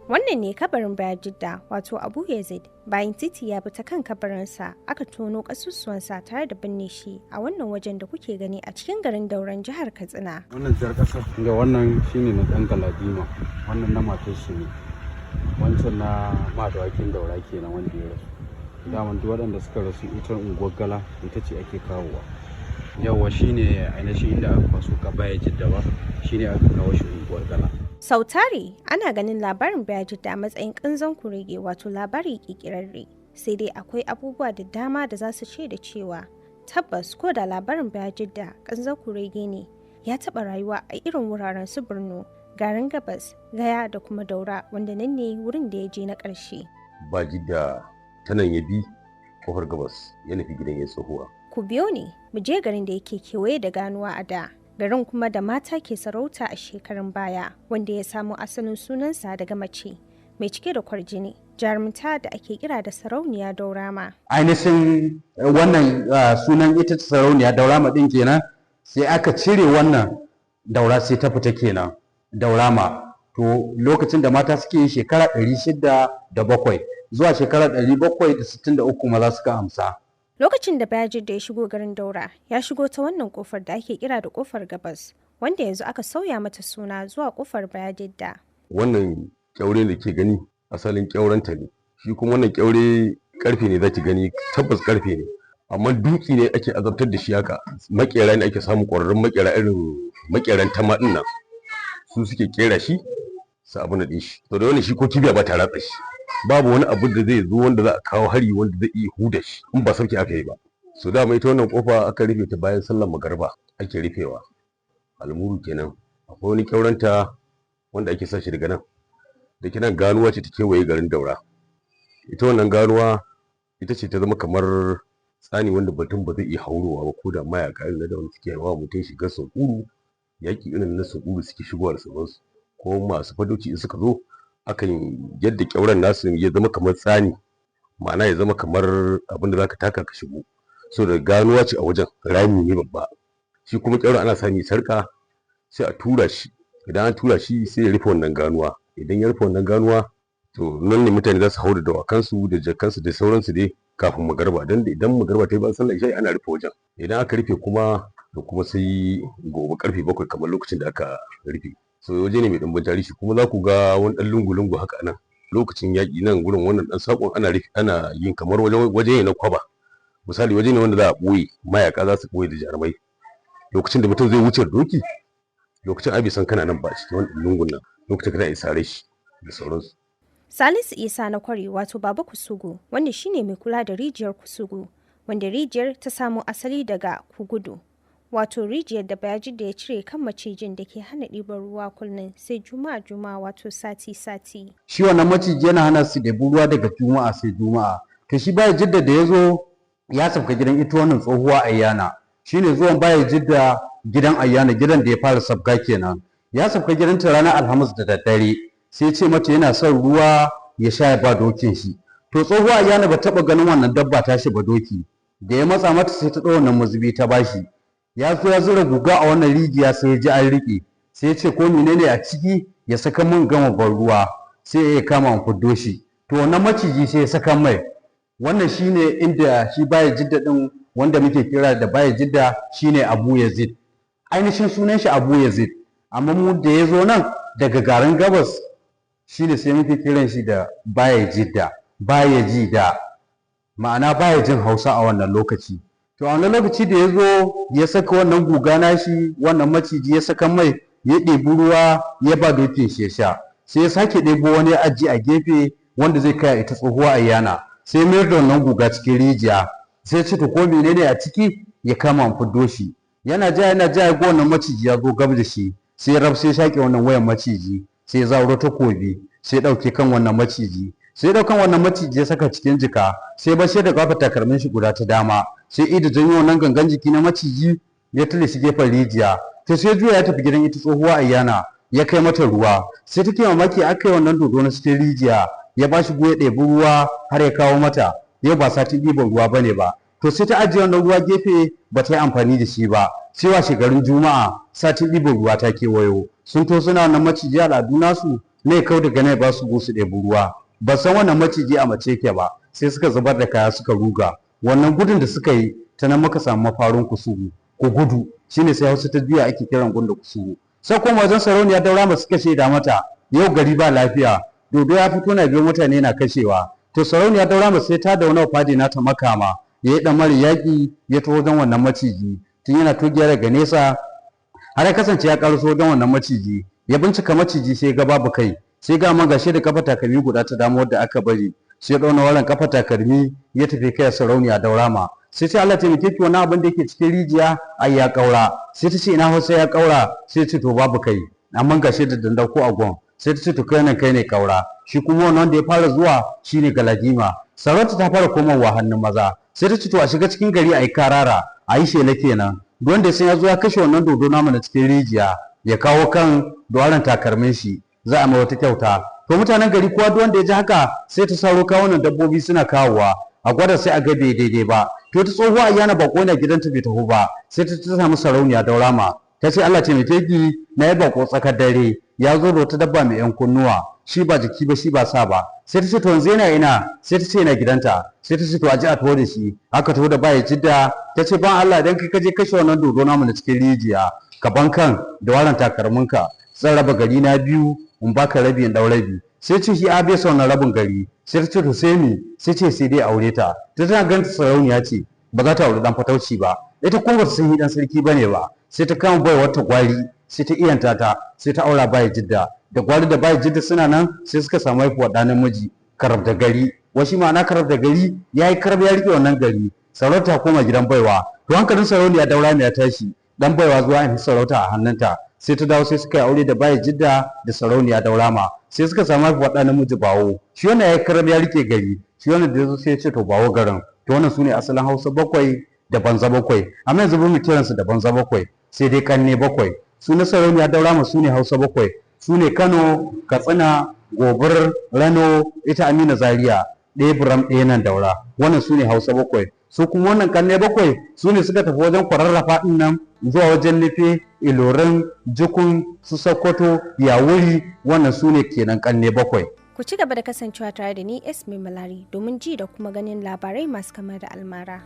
Wannan ne kabarin Bayajidda, wato Abu Yazid. Bayan titi ya bi ta kan kabarinsa, aka tono ƙasusuwansa tare da binne shi a wannan wajen da kuke gani a cikin garin Dauran jihar Katsina. Wannan jar ƙasar da wannan shine na ɗan Galadima, wannan na matar shi ne, wancan na madawakin Daura kenan wanda ya rasu. Daman duk waɗanda suka rasu ita unguwar Gala ita ce ake kawowa. Yawwa shine ainihin inda aka kwaso ka Bayajidda ba, shine aka kawo shi unguwar Gala. Sautari ana ganin labarin Bayajidda a matsayin ƙanzon kurege, wato labari ƙirƙirarre, sai dai akwai abubuwa da dama da za su ce da cewa tabbas ko da labarin Bayajidda ƙanzon kurege ne, ya taɓa rayuwa a irin wuraren su Borno, garin Gabas, Gaya da kuma Daura, wanda nan ne wurin da ya je na ƙarshe. Bayajidda ta nan ya bi kofar Gabas ya nufi gidan ya tsohuwa. Ku biyo ne mu je garin da yake kewaye da ganuwa a da. Garin kuma da mata ke sarauta a shekarun baya, wanda ya samo asalin sunansa daga mace mai cike da kwarjini, jarumta da ake kira da sarauniya Daurama. Ainihin wannan sunan ita sarauniya Daurama din kenan, sai aka cire wannan Daura sai ta fita kenan Daurama. To lokacin da mata suke yi shekara 607 zuwa shekara 763 maza suka amsa. Lokacin da Bayajidda ya shigo garin Daura, ya shigo ta wannan kofar da ake kira da kofar Gabas, wanda yanzu aka sauya mata suna zuwa kofar Bayajidda. Wannan kyaure da ke gani asalin kyaurenta ne. Shi kuma wannan kyaure karfe ne zaki gani, tabbas karfe ne. Amma dutse ne ake azabtar da shi haka. Makera ne ake samun ƙwararrun makera irin makeran tama din nan. Su suke kera shi, su abu na ɗin shi. To da wannan shi ko kibiya ba ta ratsa shi. Babu wani abu da zai zo wanda za a kawo hari wanda zai iya huda shi in ba sauki aka yi ba. So da ita wannan kofa aka rufe ta bayan sallar magariba ake rufewa. Almuru kenan. Akwai wani kyauranta wanda ake sa shi daga nan. Da ke nan ganuwa ce ta kewaye garin Daura. Ita wannan ganuwa ita ce ta zama kamar tsani wanda batun ba zai iya haurowa ba, ko da mayaka irin da wanda suke hawa mutum shiga sunkuru, yaki irin na sunkuru suke shigowa da sauransu, ko masu fadoci in suka zo akan yadda kyauren nasu ya zama kamar tsani, ma'ana ya zama kamar abin da zaka taka ka shigo. So da ganuwa ce a wajen, rami ne babba. Shi kuma kyauren ana sami sarka sai a tura shi, idan an tura shi sai ya rufe wannan ganuwa. Idan ya rufe wannan ganuwa to nan ne mutane za su hau da dawakansu da jakansu da sauransu dai kafin magariba, dan idan magariba ta yi ba sallar isha'i ana rufe wajen. Idan aka rufe kuma to kuma sai gobe karfe 7 kamar lokacin da aka rufe. So waje ne mai ɗumbin tarihi, kuma za ku ga wani ɗan lungu-lungu haka nan lokacin yaƙi nan gurin wannan ɗan saƙon ana yin kamar waje ne na kwaba. Misali waje ne wanda za a ɓoye, mayaka za su ɓoye da jarumai. Lokacin da mutum zai wuce doki, lokacin abi san kana nan ba cikin wani lungun nan, lokacin kana isa rai shi da sauransu. Salisu Isa na Kwari, wato Baba Kusugu, wanda shine mai kula da rijiyar Kusugu, wanda rijiyar ta samo asali daga Kugudu, wato rijiyar da Bayajidda ya cire kan macijin da ke hana ɗiban ruwa kullum sai juma'a wato sati. Shi wannan maciji yana hana su ɗebi ruwa daga juma'a sai juma'a. To shi Bayajidda da ya zo ya sauka gidan ita wannan tsohuwa Ayyana. Shine zuwan Bayajidda gidan Ayyana, gidan da ya fara sabga kenan. Ya sauka gidanta ranar Alhamis da daddare, sai ce mata yana son ruwa ya sha ya ba dokin shi. To tsohuwa Ayyana ba taɓa ganin wannan dabba ta shi ba doki. Da ya matsa mata sai ta ɗau wannan mazubi ta bashi. Ya zo ya zura guga a wannan rijiya sai ya ji an riƙe, sai ya ce ko menene a ciki ya saka min gama ban ruwa, sai ya kama an fuddo shi. To wannan maciji sai ya saka mai. Wannan shine inda shi Bayajidda din wanda muke kira da Bayajidda shine Abu Yazid. Ainihin sunan shi Abu Yazid, amma mu da ya zo nan daga garin Gabas shine sai muke kiran shi da Bayajidda, Bayajidda, ma'ana baya jin Hausa a wannan lokaci. To a wani lokaci da ya zo ya saka wannan guga nashi, wannan maciji ya saka mai, ya ɗebi ruwa ya ba dokin shi ya sha, sai ya sake ɗebo wani aji a gefe wanda zai kai ita tsohuwa Ayyana, sai mayar da wannan guga cikin rijiya, sai ce to ko menene a ciki ya kama an fiddo shi. Yana ja ya ga wannan maciji ya zo gab da shi, sai ya sai ya shaƙe wannan wayan maciji, sai ya zauro takobi, sai ya ɗauke kan wannan maciji, sai ɗaukan wannan maciji ya saka cikin jika, sai bashe da kafa takalmin shi guda ta dama, sai ido janyo wannan gangan jiki na maciji ya tule shi gefen rijiya. To sai juya ya tafi gidan ita tsohuwa Ayyana, ya kai mata ruwa, sai take mamaki aka yi wannan dodo na cikin rijiya, ya ba shi goya ɗebi ruwa har ya kawo mata. Yau ba sati ɗiban ruwa bane ba. To sai ta ajiye wannan ruwa gefe ba ta yi amfani da shi ba, sai washe garin Juma'a sati ɗiban ruwa ta kewayo, sun to suna wannan maciji al'adu nasu ne kau daga ne ba su busu ɗebi ruwa. Ba san wannan maciji a mace ke ba, sai suka zubar da kaya suka ruga. Wannan gudun da suka yi ta nan muka samu mafarin kusuru ko gudu, shine sai Hausa ta juya ake kiran gun da kusuru. Sai kuma wajen sarauniya Daura ma suka shaida mata yau gari ba lafiya, dodo ya fito na biyo mutane na kashewa. To sarauniya Daura ma sai ta da wani fadi na ta makama, ya yi ɗamar yaƙi ya taho wajen wannan maciji. Tun yana togiya daga nesa har ya kasance ya ƙaraso wajen wannan maciji, ya bincika maciji sai ga babu kai, sai ga man gashi da kafa takalmi guda ta dama wadda aka bari, sai ya ɗauna waran kafa takalmi ya tafi kai sarauniya Daura ma. Sai ce Allah taimake ki, wani abin da yake cikin rijiya ai ya ƙaura. Sai ta ce ina Hausa ya ƙaura, sai ce to babu kai, amma gashi da dandau ko agon. Sai ta ce to kai ne ƙaura. Shi kuma wannan wanda ya fara zuwa shine Galadima. Sarauta ta fara komawa hannun maza. Sai ta ce to a shiga cikin gari a yi karara, a yi shela kenan. Duk wanda sai ya zo ya kashe wannan dodo namu na cikin rijiya, ya kawo kan doron takarmin shi, za a mai wata kyauta. To mutanen gari kowa duk wanda ya ji haka sai ta saro kawunan dabbobi suna kawowa, a gwada sai a ga bai daidai ba. To ta tsohuwa Ayyana bako na gidanta bai taho ba, sai ta samu sarauniya Daura ma. Ta ce Allah taimake ki, na yi bako tsakar dare, ya zo da wata dabba mai yan kunnuwa, shi ba jiki ba shi ba sa ba. Sai ta ce to yanzu yana ina, sai ta ce yana gidanta. Sai ta ce to a ji a taho da shi, aka taho da Bayajidda. Ta ce ban Allah idan kai kaje kashe wannan dodo namu na cikin rijiya, ka ban kan da waran takarminka, zan raba gari na biyu in baka rabi in dau rabi. Sai ce shi a bai sa wannan rabin gari. Sai ta ce to sai me? Sai ce sai dai aure ta. Ta tana ganta sarauniya ce, ba za ta aure dan fatauci ba. Ita kuma ba ta san dan sarki bane ba. Sai ta kama bai wata gwari, sai ta iyanta ta, sai ta aura Bayajidda. Da gwari da Bayajidda suna nan sai suka samu haifuwa ɗa namiji, karab da gari. Washi ma'ana karab da gari ya yi karab ya rike wannan gari. Sarauta koma gidan baiwa. To hankalin sarauniya Daura ne ya tashi, dan baiwa zuwa in sarauta a hannunta. Sai ta dawo sai suka yi aure da Bayajidda da sarauniya Daura ma. Sai suka samu haifuwa ɗa namiji Bawo. Shi wannan ya yi karab ya rike gari. Shi wannan da ya zo sai ya ce to Bawo garin. To wannan su ne asalin Hausa bakwai da banza bakwai. Amma yanzu mun kiransu da banza bakwai. Sai dai kanne bakwai. Su na sarauniya Daura ma su ne Hausa bakwai. Su ne Kano, Katsina, Gobir, Rano, ita Amina Zaria, ɗaya Buram ɗaya nan Daura. Wannan su ne Hausa bakwai. Su kuma wannan kanne bakwai su ne suka tafi wajen kwararrafa ɗin nan zuwa wajen Nufe, Ilorin, Jukun, su Sokoto, Yawuri. Wannan su ne kenan kanne bakwai. Ku ci gaba da kasancewa tare da ni Esme Malari domin ji da kuma ganin labarai masu kama da almara.